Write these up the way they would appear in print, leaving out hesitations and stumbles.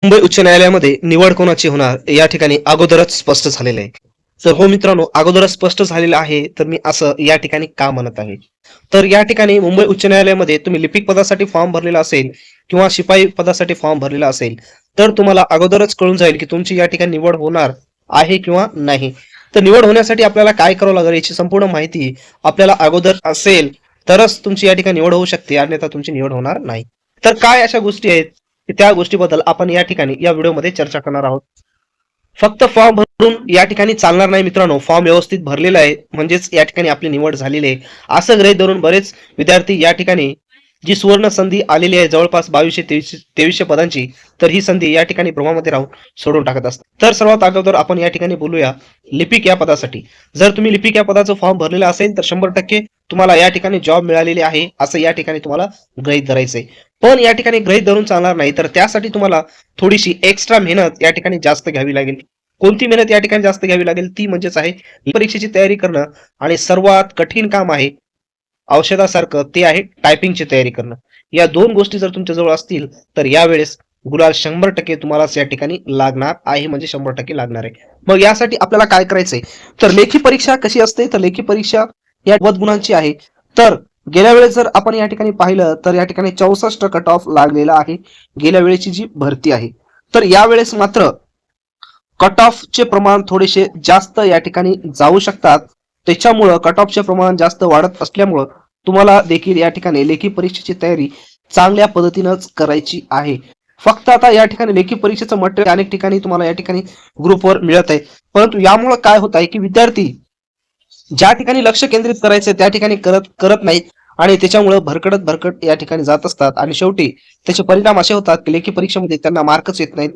मुंबई उच्च न्यायालयामध्ये निवड कोणाची होणार या ठिकाणी अगोदरच स्पष्ट झालेलं आहे. तर हो मित्रांनो, अगोदरच स्पष्ट झालेलं आहे, तर मी असं या ठिकाणी का म्हणत आहे? तर या ठिकाणी मुंबई उच्च न्यायालयामध्ये तुम्ही लिपिक पदासाठी फॉर्म भरलेला असेल किंवा शिपाई पदासाठी फॉर्म भरलेला असेल, तर तुम्हाला अगोदरच कळून जाईल की तुमची या ठिकाणी निवड होणार आहे किंवा नाही. तर निवड होण्यासाठी आपल्याला काय करावं लागेल याची संपूर्ण माहिती आपल्याला अगोदर असेल, तरच तुमची या ठिकाणी निवड होऊ शकते, अन्यथा तुमची निवड होणार नाही. तर काय अशा गोष्टी आहेत की त्या गोष्टीबद्दल आपण या ठिकाणी या व्हिडिओमध्ये चर्चा करणार आहोत. फक्त फॉर्म भरून या ठिकाणी चालणार नाही मित्रांनो. फॉर्म व्यवस्थित भरलेला आहे म्हणजेच या ठिकाणी आपली निवड झालेली आहे असं गृहीत धरून बरेच विद्यार्थी या ठिकाणी जी सुवर्ण संधी आलेली आहे जवळपास 2200-2300 पदांची, तर ही संधी या ठिकाणी भ्रमामध्ये राहून सोडून टाकत असतात. तर सर्वात अगोदर आपण या ठिकाणी बोलूया लिपिक या पदासाठी. जर तुम्ही लिपिक या पदाचं फॉर्म भरलेला असेल तर 100% तुम्हाला या ठिकाणी जॉब मिळालेली आहे असं या ठिकाणी तुम्हाला गृहीत धरायचंय. पण या ठिकाणी गृहीत धरून चालणार नाही, तर त्यासाठी तुम्हाला थोडीशी एक्स्ट्रा मेहनत या ठिकाणी जास्त घ्यावी लागेल. कोणती मेहनत या ठिकाणी जास्त घ्यावी लागेल ती म्हणजेच आहे परीक्षेची तयारी करणं, आणि सर्वात कठीण काम आहे औषधासारखं, ते आहे टायपिंगची तयारी करणं. या दोन गोष्टी जर तुमच्या जवळ असतील तर यावेळेस गुलाल 100% तुम्हाला या ठिकाणी लागणार आहे, म्हणजे 100% लागणार आहे. मग यासाठी आपल्याला काय करायचंय, तर लेखी परीक्षा कशी असते, तर लेखी परीक्षा या 90 गुणांची आहे. तर गेल्या वेळेस जर आपण या ठिकाणी पाहिलं तर या ठिकाणी 64 कट ऑफ लागलेला आहे गेल्या वेळेची जी भरती आहे. तर यावेळेस मात्र कट ऑफचे प्रमाण थोडेसे जास्त या ठिकाणी जाऊ शकतात. त्याच्यामुळं कट ऑफचे प्रमाण जास्त वाढत असल्यामुळं तुम्हाला देखील या ठिकाणी लेखी परीक्षेची तयारी चांगल्या पद्धतीनंच करायची आहे. फक्त आता या ठिकाणी लेखी परीक्षेचं मटेरियल अनेक ठिकाणी तुम्हाला या ठिकाणी ग्रुपवर मिळत आहे, परंतु यामुळं काय होत आहे की विद्यार्थी ज्या ठिकाणी लक्ष केंद्रित करायचं त्या ठिकाणी करत करत नाहीत, आणि त्याच्यामुळे भरकटत या ठिकाणी जात असतात, आणि शेवटी त्याचे परिणाम असे होतात की लेखी परीक्षेमध्ये त्यांना मार्कच येत नाहीत.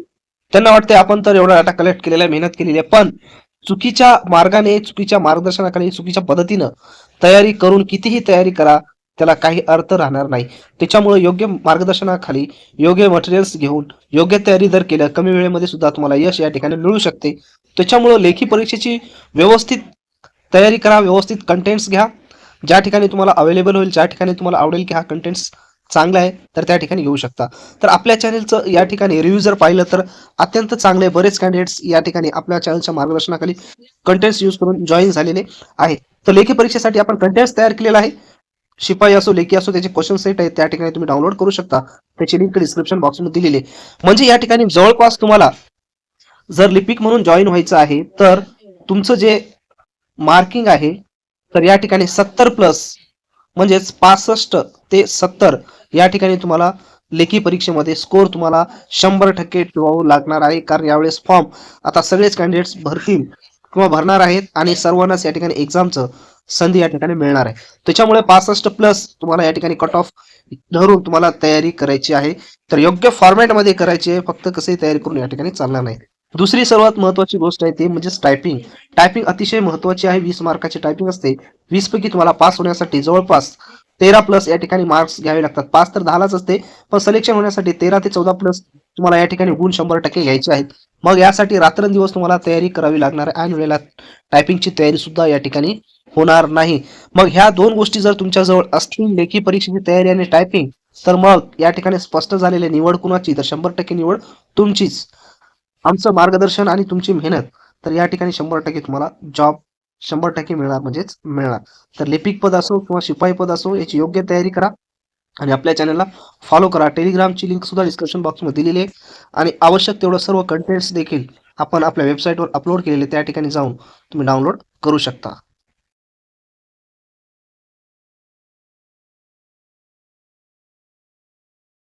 त्यांना वाटते आपण तर एवढा डाटा कलेक्ट केलेला आहे, मेहनत केलेली आहे, पण चुकीच्या मार्गाने, चुकीच्या मार्गदर्शनाखाली, चुकीच्या पद्धतीनं तयारी करून कितीही तयारी करा, त्याला काही अर्थ राहणार नाही. त्याच्यामुळे योग्य मार्गदर्शनाखाली योग्य मटेरियल्स घेऊन योग्य तयारी जर केलं, कमी वेळेमध्ये सुद्धा तुम्हाला यश या ठिकाणी मिळू शकते. त्याच्यामुळे लेखी परीक्षेची व्यवस्थित तयारी करा, व्यवस्थित कंटेंट्स घ्या, ज्या ठिकाणी तुम्हाला अवेलेबल होईल, ज्या ठिकाणी तुम्हाला आवडेल की हा कंटेंट्स चांगला आहे, तर त्या ठिकाणी घेऊ शकता. तर आपल्या चॅनलचं या ठिकाणी रिव्ह्यू जर पाहिलं तर अत्यंत चांगले बरेच कॅन्डिडेट्स या ठिकाणी आपल्या चॅनलच्या मार्गदर्शनाखाली कंटेंट्स यूज करून जॉईन झालेले आहे. तर लेखी परीक्षेसाठी आपण कंटेंट्स तयार केलेला आहे. शिपाई असो, लेखी असो, त्याचे क्वेश्चन सेट आहेत, त्या ठिकाणी तुम्ही डाउनलोड करू शकता. त्याची लिंक डिस्क्रिप्शन बॉक्समध्ये दिलेली आहे. म्हणजे या ठिकाणी जवळपास तुम्हाला जर लिपिक म्हणून जॉईन व्हायचं आहे तर तुमचं जे मार्किंग आहे तर या ठिकाणी 70 प्लस, म्हणजेच 65 ते 70 या ठिकाणी तुम्हाला लेखी परीक्षेमध्ये स्कोर तुम्हाला 100% ठेवावं लागणार आहे. कारण यावेळेस फॉर्म आता सगळेच कॅन्डिडेट्स भरतील किंवा भरणार आहेत, आणि सर्वांनाच या ठिकाणी एक्झामचं संधी या ठिकाणी मिळणार आहे. त्याच्यामुळे 65 प्लस तुम्हाला या ठिकाणी कट ऑफ धरून तुम्हाला तयारी करायची आहे. तर योग्य फॉर्मॅटमध्ये करायची आहे, फक्त कसे तयारी करून या ठिकाणी चालणार नाही. दुसरी सर्वात महत्वाची गोष्ट आहे ते म्हणजे टायपिंग. टायपिंग अतिशय महत्वाची आहे. 20 मार्काची टायपिंग असते. 20 पैकी तुम्हाला पास होण्यासाठी जवळपास 13 प्लस या ठिकाणी मार्क्स घ्यावे लागतात. पास तर 10लाच असते, पण सिलेक्शन होण्यासाठी 13 ते 14 प्लस तुम्हाला या ठिकाणी गुण 100% घ्यायचे आहेत. मग यासाठी रात्रंदिवस तुम्हाला तयारी करावी लागणार आहे, आणि वेळेला टायपिंगची तयारी सुद्धा या ठिकाणी होणार नाही. मग ह्या दोन गोष्टी जर तुमच्याजवळ असतील, लेखी परीक्षेची तयारी आणि टायपिंग, तर मग या ठिकाणी स्पष्ट झालेली निवड कुणाची, तर 100% निवड तुमचीच. आमचं मार्गदर्शन आणि तुमची मेहनत, तर या ठिकाणी 100% तुम्हाला जॉब 100% मिळणार म्हणजेच मिळणार. तर लिपिक पद असो किंवा शिपाई पद असो, याची योग्य तयारी करा आणि आपल्या चॅनलला फॉलो करा. टेलिग्रामची लिंक सुद्धा डिस्क्रिप्शन बॉक्समध्ये दिलेली आहे, आणि आवश्यक तेवढं सर्व कंटेंट्स देखील आपण आपल्या वेबसाईटवर अपलोड केलेले, त्या ठिकाणी जाऊन तुम्ही डाउनलोड करू शकता.